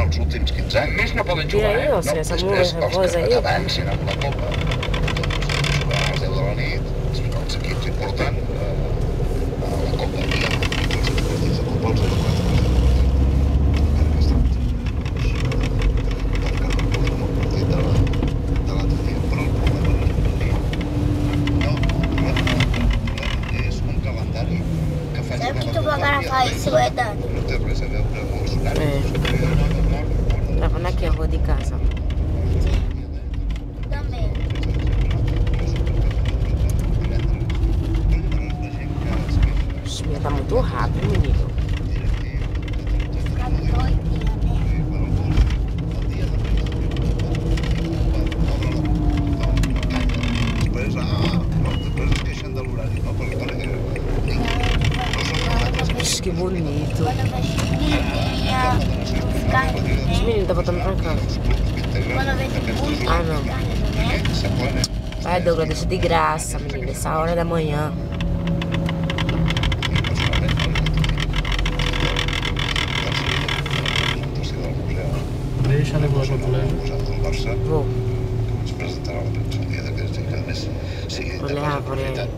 els últims 15 anys. Més no poden Mira, jugar, o sigui, s'ha molt Després, més els reposa ahir. que avancin amb la Copa, doncs jugaran a les 10 de la nit, els equips importants, a la Copa, diguem, els partits de Copa, els 0-4 no té res a veure amb els horaris. Estaven aquí a rua de casa. També. Mira, tá muito rápido, menino. Ixi, que bonito. Os meninos tá voltando pra casa. Ah, não. Vai, Douglas, deixa de graça, menino. Essa hora da manhã. Deixa-li volar el problema. Vou. Es presentarà la premsa un dia d'aquests i que a més sigui de Olha, propietat.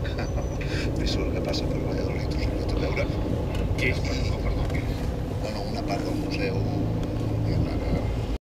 I surt que passa per Valladolid, us he anat a veure. Qui?